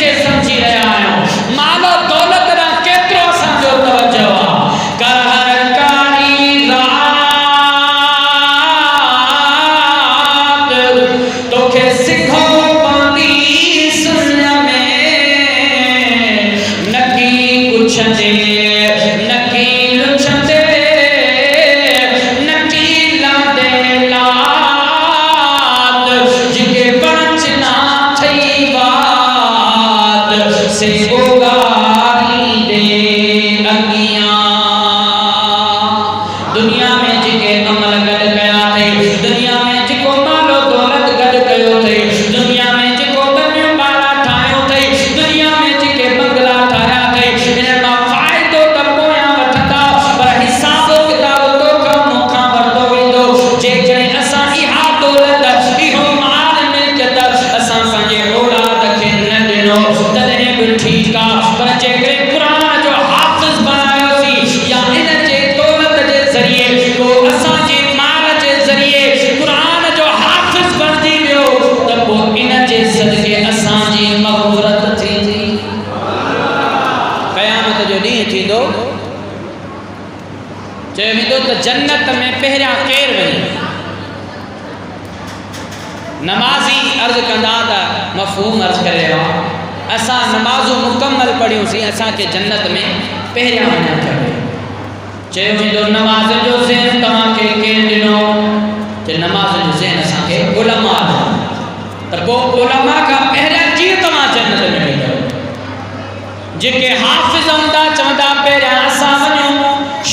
खे समझी रहा आहियूं मालो दौलत दा केतिरो असांजो तवज्जो आहे कर हर कारी रात तोखे सिखो पवंदी सुन में नकी कुछ दे नकी लुछंदे नकी लादे लाद जिके बचना थई बात से उगारी दे अगियां दुनिया में जिके अमल गड कया थे दुनिया में जिको मालो दौलत गड कयो थे दुनिया में जिको बनियो बाला ठायो थे दुनिया में जिके बंगला ठाया थे इन मां फायदो त पोया वठंदा पर हिसाब किताब तो का मुखा वरतो वेंदो जेकॾहिं असां इहा दौलत इहो माल मिल्कियत असां पंहिंजे औलाद खे न ॾिनो तॾहिं बि ठीकु आहे पर जेकॾहिं क़ुरान जो हाफ़िज़ बणायोसीं या इन जे दौलत जे ज़रिए को असांजे माल जे ज़रिए क़ुरान जो हाफ़िज़ बणिजी वियो त पोइ इन जे सदके असांजी मग़फ़िरत थींदी क़यामत जो ॾींहुं थींदो चयो वेंदो त जन्नत में पहिरियां केरु वञे नमाज़ी अर्ज़ु कंदा त मफ़हूम अर्ज़ु करे रहियो आहे असां नमाज़ूं मुकमल पढ़ियूंसीं असांखे जन्नत में पहिरियां वञणु खपे चयो वेंदो नमाज़ जो ज़हन तव्हांखे केरु ॾिनो त नमाज़ जो ज़हन असांखे उलमा ॾिनो त पोइ उलमा खां पहिरियां कीअं तव्हां जन्नत में वेंदव जेके हाफ़िज़ हूंदा चवंदा पहिरियां असां वञूं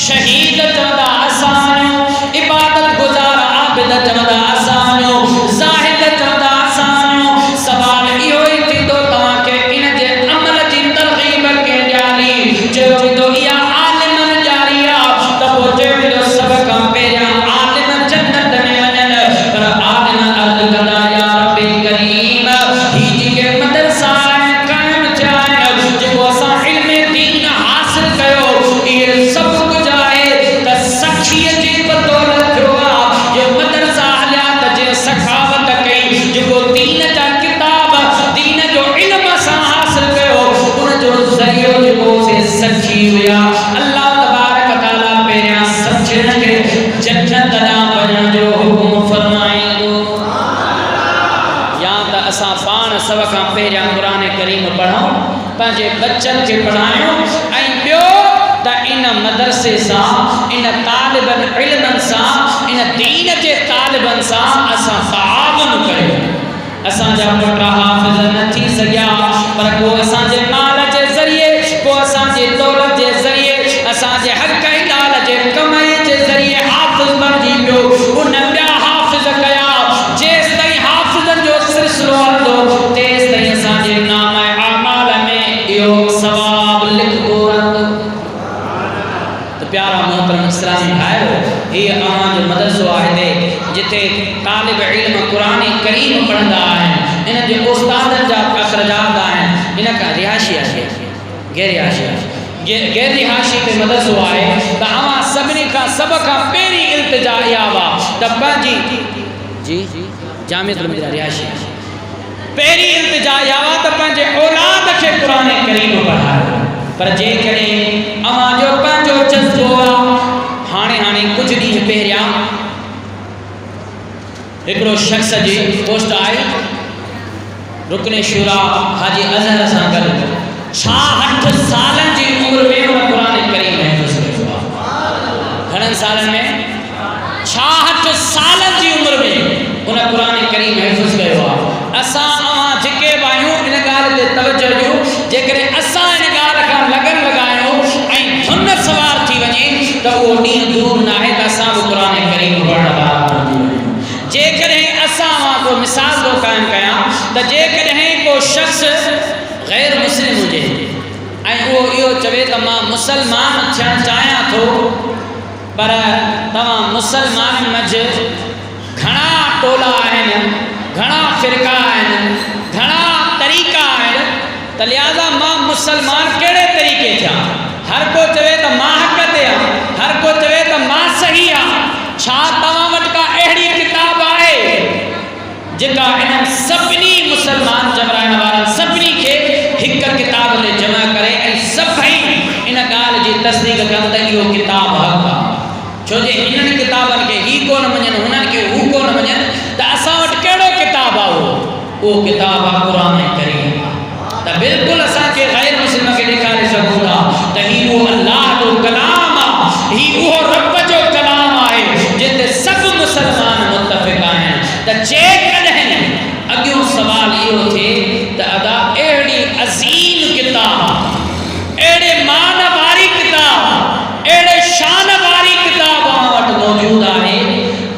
शहीद चवंदा असां वञूं इबादत गुज़ार आबिद चवंदा असां वञूं ज़ाहिद चवंदा असां वञूं सवाल इहो ई थींदो तव्हांखे इन जे अमल जी तरग़ीब कंहिं ॾियारी चयो वेंदो इहा आलिमन ॾियारी आहे त पोइ चयो वेंदो सभ खां पहिरियां आलिम जन्नत में वञनि पर आलिम अर्ज़ु कंदा या रब्बे करीम ही जेके मदरसा आहिनि क़ाइमु थिया आहिनि जेको असां इल्म दीन हासिल कयो इहे सभु कुझु आहे त सखीअ जी बदौलत थियो आहे जो मदरसा हलिया त जे सखावत कई जेको दीन जा किताब दीन जो इल्म असां हासिल कयो उन जो ज़रियो जेको से सखी हुया अल्लाह तबारक ताला पहिरियां सखियुनि खे जन्नत ॾांहुं वञण जो हुकुम फरमाईंदो या त असां पाण सभ खां पहिरियां क़ुरान करीम पढ़ूं पंहिंजे बच्चनि खे पढ़ायूं ऐं ॿियो त इन मदरसे सां इन तालिबनि इल्मनि सां इन दीन जे तालिबनि सां असां ताआवुन कयूं असांजा पुट हाफ़िज़ न थी सघिया पर को असांजे माल जे ज़रिए को असांजे दौलत जे ज़रिए असांजे हक़ हिलाल जे कमाई जे ज़रिए हाफ़िज़ बणिजी वियो उन ॿिया हाफ़िज़ कया जेसिताईं हाफ़िज़नि जो सिलसिलो हलंदो तेसिताईं असांजे नाम आमाल में इहो सवाब लिखंदो रहंदो त प्यारा मोहतरम इस्लामी भाइयो हीअ अव्हांजो मदरसो आहे जिथे तालिब इल्म क़ुरान करीम पढ़ंदा आहिनि इन जे उस्तादनि जा अख़राजात आहिनि इन खां रिहाशी आहे गैर रिहाशी ते मदरसो आहे त अव्हां सभिनी खां सभ खां पहिरीं इल्तिजा इहा हुआ त पंहिंजी जी जामिअत मदीना रिहाशी पहिरीं इल्तिजा इहा हुआ त पंहिंजे औलाद खे क़ुरान करीम पढ़ायो पर जेकॾहिं अव्हांजो पंहिंजो जज़्बो आहे हाणे कुझु ॾींहं पहिरियां हिकिड़ो शख़्स जी पोस्ट आई रुकने शूरा हाजी अज़हर सां गॾु 66 सालनि जी उमिरि में उन क़ुरान करीम महफ़ूज़ कयो आहे घणनि सालनि में 66 सालनि जी उमिरि में उन क़ुरान करीम महफ़ूज़ कयो आहे असां अव्हां जेके बि आहियूं इन ॻाल्हि ते तवजो ॾियूं जेकॾहिं असां इन ॻाल्हि खां लगन लॻायूं ऐं धुन सवार थी वञे त उहो ॾींहुं दूर न आहे त असां बि क़ुरान करीम पढ़ण वारा बणिजी वञूं जेकॾहिं असां को मिसाल थो क़ाइमु कयां त जेकॾहिं को शख़्स गैर मुस्लिम हुजे ऐं उहो इहो चवे त मां मुसलमान थियणु चाहियां थो पर तव्हां मुसलमाननि मंझि घणा टोला आहिनि घणा फ़िरका आहिनि घणा तरीक़ा आहिनि त लिहाज़ा मां मुसलमान कहिड़े तरीक़े थियां हर को चवे त मां हक़ ते आहियां हर को चवे त मां सही आहियां छा तव्हां वटि का अहिड़ी किताब आहे जेका इन्हनि सभिनी मुसलमान जबराइण वारनि सभिनी खे कुरान करीम त बिल्कुल असा के गैर मुस्लिम के दिखारे सघूं त ही वो अल्लाह जो कलाम आ ही वो रब जो कलाम आहे जिते सब मुसलमान मुत्तफिक आहिनि त जे कदे अगियो सवाल इहो थे त अदा एड़ी अजीम किताब एड़े मान वारी किताब एड़े शान वारी किताब वट मौजूद आहे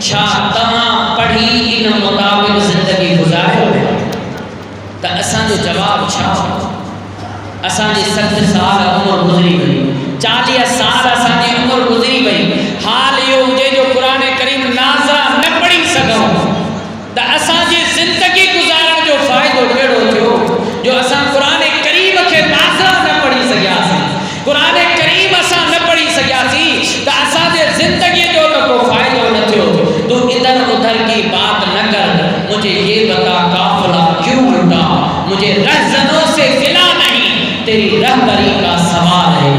छा तमाम पढ़ी इन मुताबिक जिंदगी गुजारियो त असां जो जवाब छा असां जी 60 साल उम्र गुजरी वई 40 साल असां जी उम्र गुजरी वई हाल यो जे जो कुरान करीम नाज़ा न पढ़ी सघूं त असां जी जिंदगी गुजारण जो फायदो केड़ो थियो जो असां कुरान करीम के नाज़ा न पढ़ी सकियासीं कुरान करीम असां न पढ़ी सकियासीं त असां जे जिंदगी जो तो को फायदो न थियो तू इधर उधर की बात न कर मुझे ये बता काफिला क्यों लुटा मुझे रहज़नों से गिला नहीं तेरी रहबरी का सवाल है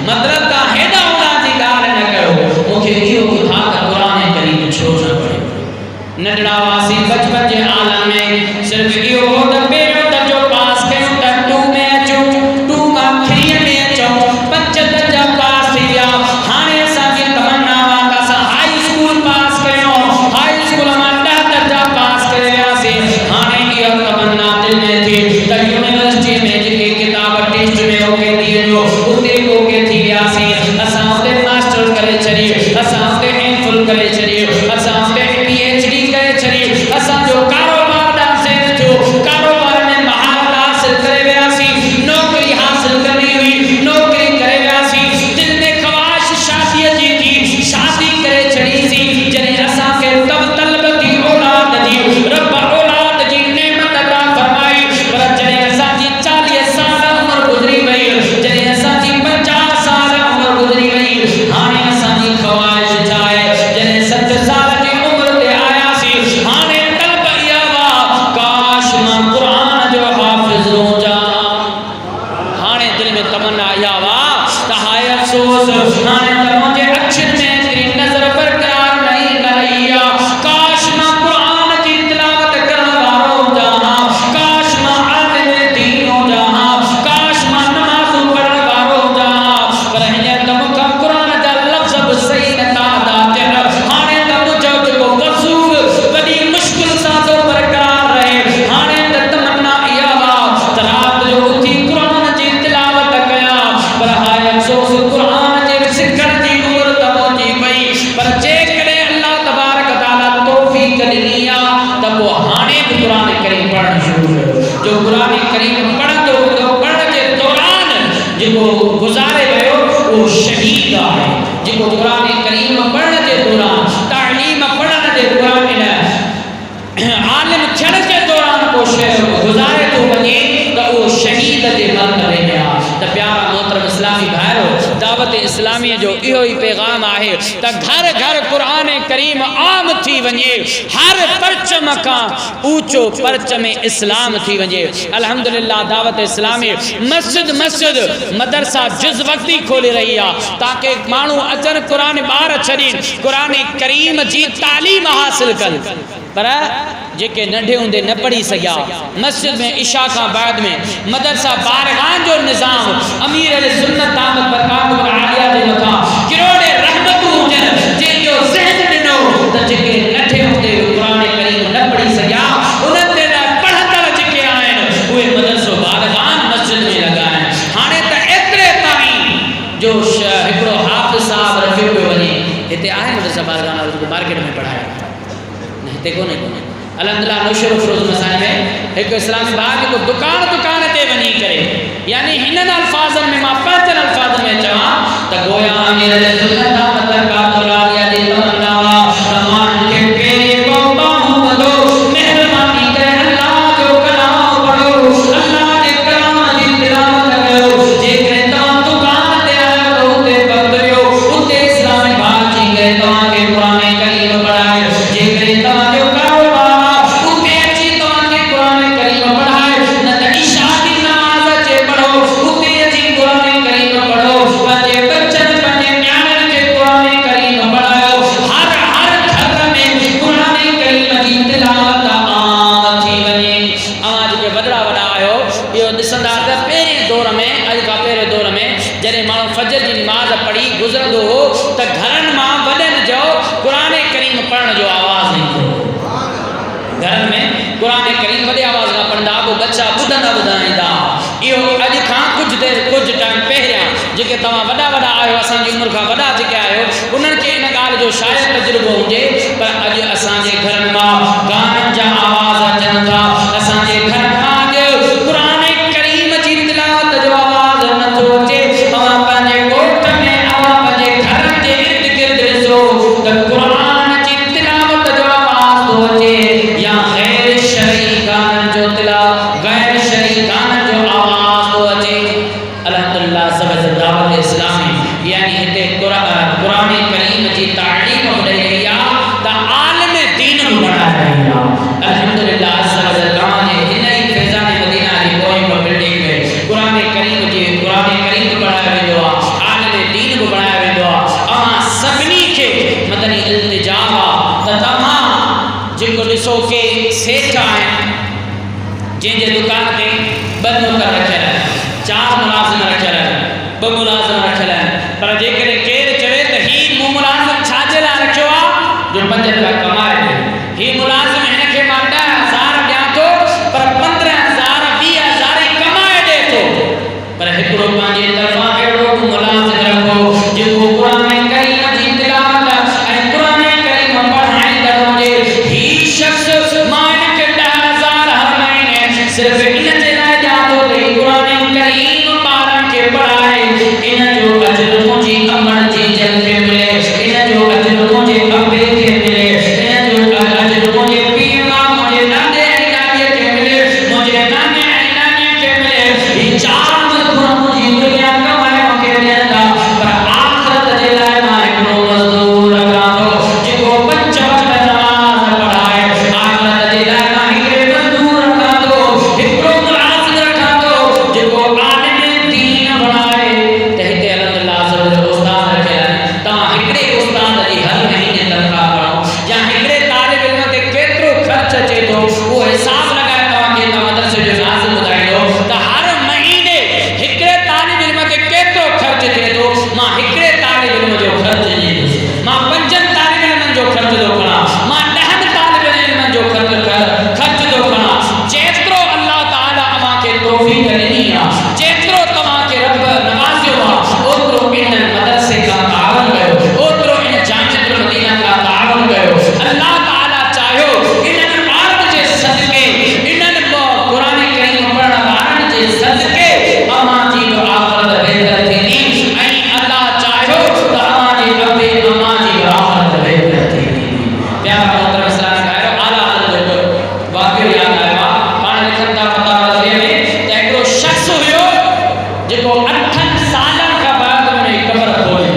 मतलब का हेडा होना जी गाल न करो मुझे इहो ॿुधा त कुरान करीम छो न पढ़ियो नंढड़ा वासी बचपन जे आलम में सिर्फ इहो हो त पहिरियों दर्जो पास कयूं त 2 में अचूं 2 मां 3 में अचूं 5 दर्जा पास थी विया हाणे असांजी तमन्ना वा त असां हाई स्कूल पास कयूं हाई स्कूल मां 10 दर्जा पास करे वियासीं हाणे इहा तमन्ना दिल में थी त यूनिवर्सिटी में जेके किताब टेस्ट में होके थी वियो उते होके थी वियासीं असां उते मास्टर करे छॾी असां उते एमफिल करे छॾी असां उते पीएचडी करे छॾी असां जो कारोबार दा सेट थियो कारोबार में महारत हासिल करे वियासीं नौकरी हासिल करनी हुई नौकरी करे वियासीं दिल में ख्वाहिश शादीअ जी थी शादी करे छॾीसीं जॾहिं असां खे तलब थी औलाद जी रब औलाद जी नेमत अता फरमाई पर जॾहिं असां जी 40 साल उम्र गुजरी वई जॾहिं असां जी 50 साल उम्र गुजरी वई हाणे असां जी ख्वाहिश छा आहे जॾहिं 60 साल जी उम्र ते आयासीं हाणे तलब इहा वा काश मां कुरान जो हाफ़िज़ हुजां हाणे दिल में तमन्ना इहा वा त हाय अफ़सोस हाणे त मुंहिंजे अखियुनि में एतिरी नज़र बरक़रार नहीं रही आहे काश मां कुरान जी तिलावत करण वारो हुजां काश मां आलिम दीन हुजां काश मां नमाज़ पढ़ण वारो हुजां पर हींअर त मूंखां कुरान जा लफ़्ज़ बि सही नथा अदा थियनि हाणे त मुंहिंजो जेको वज़ूर वॾी मुश्किल सां थो बरक़रार रहे हाणे त तमन्ना इहा वा त राति जो उथी कुरान जी तिलावत कयां पर हाय अफ़सोस कुरान जे सिखण जी उम्र त मुंहिंजी वई पर जेकॾहिं अल्लाह तबारक ताला तौफ़ीक़ ॾिनी आहे त पोइ हाणे बि कुरान करीम पढ़णु शुरू कयो जो कुरान करीम पढ़ण जे दौरान जेको गुज़ारे वियो उहो शहीद आहे जेको कुरान करीम पढ़ण जे दौरान तालीम पढ़ण जे दौरान आलिम थियण जे दौरान को शइ गुज़ारे थो वञे त उहो शहीद जे मरतबे में आहे त प्यारा मोहतरम इस्लामी भाइरो दावत इस्लामी जो इहो ई पैगाम आहे त घर घर कुरान करीम आम थी वञे हर परचम खां ऊंचो परचम इस्लाम थी वञे अल्हम्दुलिल्लाह दावत इस्लामी मस्जिद मस्जिद मदरसा जुज़ वक्ती खोले रही आहे ताकि माण्हू अचनि कुरान ॿार छॾीनि कुरान करीम जी तालीम हासिल कनि पर जेके नंढे हूंदे न पढ़ी सघिया मस्जिद में इशा खां बाद में मदरसा बारगान जो निज़ाम अमीर अल सुन्नत दामत बरकातुहु आलिया जे मथां किरोड़े रहमतूं हुजनि जंहिंजो ज़हन ॾिनो त जेके नंढे हूंदे कुरान करीम न पढ़ी सघिया उन्हनि ते लाइ पढ़ंदड़ जेके आहिनि उहे मदरसो बारगान मस्जिद में लॻा आहिनि हाणे त एतिरे ताईं जो हिकिड़ो हाफ़िज़ साहब रखियो पियो वञे हिते आहे मदरसा बारगान जेको मार्केट में पढ़ाए न हिते कोन्हे अल्हम्दुलिल्लाह नौशर फरोज़ मसाइल में एक इस्लामी भाग को दुकान दुकान ते वनी करे यानी हिनन अल्फाजन में मां पंचन अल्फाजन में चवा त गोया अमीर सुन्नत दामत बरकातुहु आलिया दी तमन्ना रहमान के पेरे को बाहु बदो मेहरबानी करे अल्लाह जो कलाम पढ़ो अल्लाह के कलाम दी तिलावत करो जे करे तमाम दुकान ते आयो तो उते पकड़ियो उते इस्लामी भाग जी गए तमा के कुरान करीम पढ़ाए जे करे तमा जो कुरान ॾिसंदा त पहिरें दौर में अॼु खां पहिरें दौर में जॾहिं माण्हू फजर जी नमाज़ पढ़ी गुज़रंदो हो त घरनि मां वॾनि जो क़ुर करीम पढ़ण जो आवाज़ु ईंदो हो। घरनि में क़ुर करीम वॾे आवाज़ खां पढ़ंदा पोइ बच्चा ॿुधंदा ईंदा। इहो अॼु खां कुझु टाइम पहिरियां जेके तव्हां वॾा आहियो असांजी उमिरि खां वॾा जेके आहियो उन्हनि खे इन ॻाल्हि जो शायदि तजुर्बो हुजे, पर अॼु असांजे घरनि मां गाननि जा आवाज़ अचनि था। असांजे घर मां अॼु क़ुर करीम जी तिलावत जो आवाज़ नथो अचे। तव्हां पंहिंजे ॻोठ में अव्हां पंहिंजे घर जे इर्द गिर्द ॾिसो त क़ुर जी तिलावत जो आवाज़ थो अचे या गैर शरई गाननि जो गैर शरई गाननि जो आवाज़ थो अचे। अल्हम्दुलिल्लाह सबब दावत इस्लामी यानी हिते क़ुर करीम जी तालीम ॾेई रही आहे त आलिम दीन बि बणाए रही आहे। अल्हम्दुलिल्लाह सबब तव्हांजे हिन ई फैज़ान मदीना जी पोइ बिल्डिंग में क़ुर करीम पढ़ायो वेंदो आहे, आलिम दीन बि बणायो वेंदो आहे। अव्हां सभिनी खे मदनी इल्तिजाम आहे त तव्हां जेको ॾिसो के सेठ आहिनि जंहिंजे दुकान ते ॿ नौकर रखियल आहिनि, 4 मुलाज़िम रखियल आहिनि, 2 मुलाज़िम रखियल आहिनि, पर जेकॾहिं केरु चवे त ही मूं मुलाज़िम छाजे लाइ रखियो आहे जो 5 रुपया कमाए ॾे, ही मुलाज़िम हिन खे मां 10,000 ॾियां थो पर 15,000 20,000 ई कमाए ॾे थो, पर हिकिड़ो पंहिंजे तरफ़ां अहिड़ो मुलाज़िम रखो जेको क़ुर करीम जी तिलावत ऐं क़ुर करीम पढ़ाईंदड़ हुजे। ही शख़्स मां हिन खे 10,000 हर महीने सिर्फ़ु इन जे लाइ ॾियां थो त क़ुर करीम ॿारनि खे पढ़ाए। इन जो अजर मुंहिंजी अमड़ जी जल खे मिले, इन जो अजर मुंहिंजे अबे खे मिले, इन जो अजर मुंहिंजे पीउ मां मुंहिंजे नाने ऐं नानीअ खे मिले, मुंहिंजे नाने ऐं नानीअ खे मिले। ही 4 मज़दूर मुंहिंजी दुनिया कमाए मूंखे ॾियंदा, पर आख़िरत जे लाइ मां हिकिड़ो मज़दूर रखां थो जेको 5 वक़्त नमाज़ पढ़ाए। आख़िरत जे लाइ मां हिकिड़े मज़दूर रखां थो, हिकिड़ो मुलाज़िम रखां थो जेको आलिम दीन बणाए। त हिते अल्हम्दुलिल्लाह सब उस्ताद रखियल आहिनि। तव्हां हिकिड़े उस्ताद जी हर महीने तनख़्वाह खणो या हिकिड़े तालिब इल्म ते केतिरो ख़र्च अचे थो उहो हिसाब लॻाए तव्हांखे मदरसे जो नाज़िम ॿुधाईंदो त हर महीने हिकिड़े तालिब इल्म ते केतिरो ख़र्च थिए थो। मां हिकिड़े तालिब इल्म जो ख़र्च ॾींदुसि, मां 5 तालिब इल्मनि जो ख़र्च थो खणां, मां 10 तालिब इल्मनि जो ख़र्च थो खणां। जेतिरो अल्लाह ताला अव्हांखे तौफ़ीक़ ॾिनी आहे, जेतिरो तव्हांखे रब नवाज़ियो आहे, ओतिरो इन मदरसे खां तावन कयो, ओतिरो इन जामिअतुल मदीना खां तावन कयो। अल्लाह ताला चाहियो इन्हनि ॿारनि जे सदके, इन्हनि क़ुर करीम पढ़ण ॿारनि जे सदके अव्हांजी बि आख़िरत बहितर थींदी ऐं अल्लाह चाहियो त अव्हांजे अबे अम्मा जी बि आख़िरत बहितर थींदी। प्यारा मोहतरम इस्लामी भाइरो, आला हज़रत जो वाक़ियो यादि आयो आहे। पाण लिखनि था फतावा में त हिकिड़ो शख़्स हुयो जेको 8 सालनि खां बाद हुन क़बर खोली।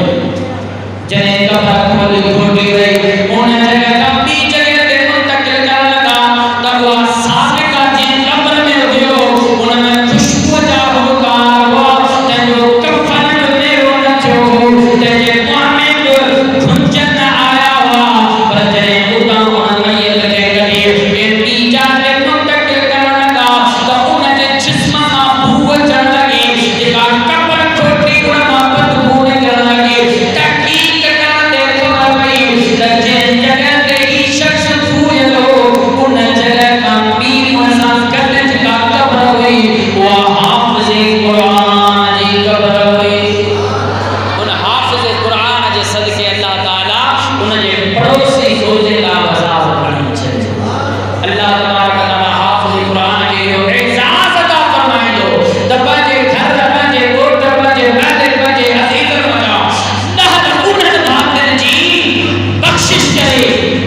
जॾहिं क़बर खोली वई हुन जॻह खां ॿी जॻह ते मुंतक़िल करण लॻा त उहा सादिक़ा जी क़बर में हुयो। हुन में ख़ुशबू जा हुकार हुआ, तंहिंजो कफ़न बि मेरो न थियो, तंहिंजे मुंहं में बि घुंजन न आया हुआ, पर जॾहिं उतां हुन मयत खे कढी ॿी जाइ ते मुंतक़िल करण लॻा त उन जे जिस्म मां बू अचण लॻी, जेका क़बर खोटी उन मां बदबू निकिरण लॻी। तहक़ीक़ करण ते ख़बर पई त जंहिं जॻह ते ही शख़्स फूहियो उन जॻह खां ॿी उन सां गॾु जेका क़बर हुई उहा हाफ़िज़ क़ुरान जी क़बर हुई। उन हाफ़िज़ क़ुरान जे सदके अल्लाह ताला उन जे पड़ोसी सोचे लाइ अज़ाब खणी छॾियो। अल्लाह तबारक ताला हाफ़िज़ क़ुरान खे इहो एज़ाज़ अता फरमाईंदो त पंहिंजे घर, पंहिंजे ॻोठ, पंहिंजे नाते, पंहिंजे अज़ीज़नि वटां 10 उन्हनि भातियुनि जी बख़्शिश करे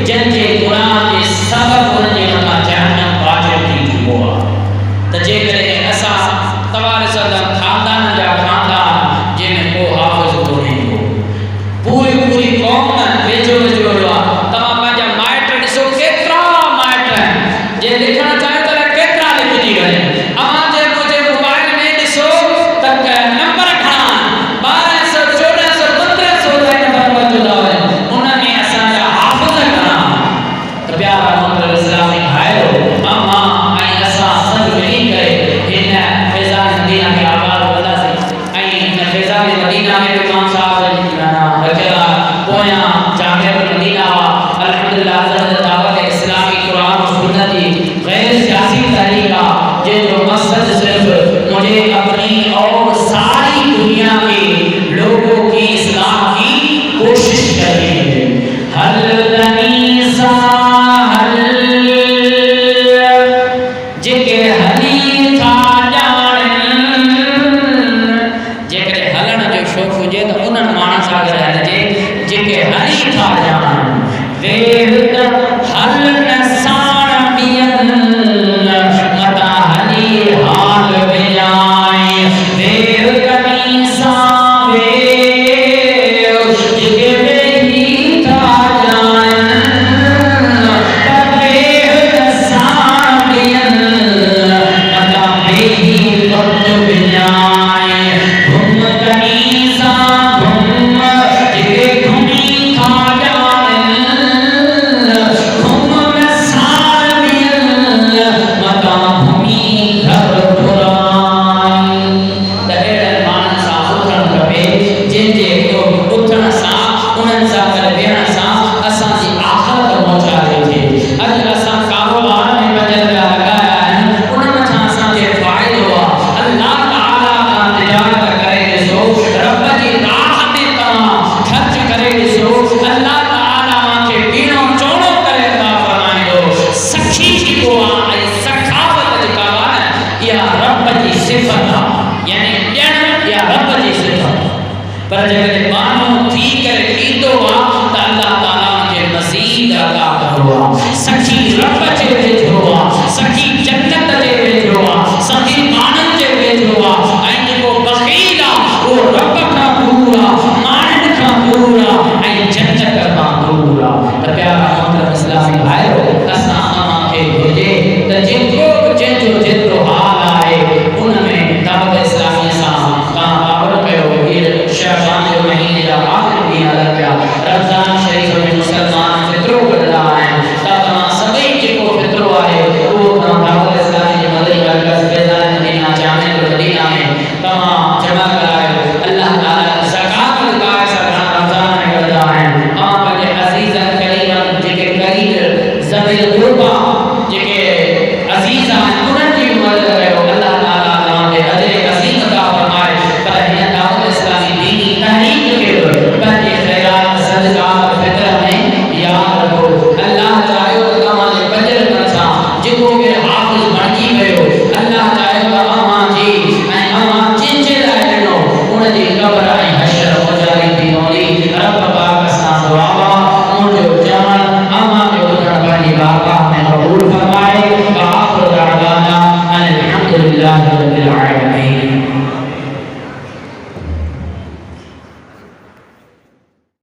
जंहिंजे गुनाह जे सबब उन्हनि जे मथां जहन्नम वाजिब थी चुको आहे। त जेकॾहिं असां तव्हां ॾिसंदा ख़ानदान जा ख़ानदान जंहिंमें को हाफ़िज़ कोन्हे को, पूरी क़ौम वेझो वेझो हुयो आहे। तव्हां पंहिंजा माइट ॾिसो केतिरा माइट आहिनि, जे लिखणु चाहियो त केतिरा लिखजी वञे। अव्हां जे मुंहिंजे मोबाइल में ॾिसो त नंबर घणा आहिनि, 1200 1400 1500 ताईं नंबर मौजूदु आहिनि, उन में असांजा हाफ़िज़ घणा आहिनि। त प्यारा मोहतरम इस्लामी भाइरो, अव्हां ऐं असां सभु मिली करे हिन सिफत यानी ॾियण या रब जी सिफत पर जब मानो थी करे ईंदो आहे त अल्लाह ताला के मज़ीद अता करो सखी रब जे वेझो आहे सखी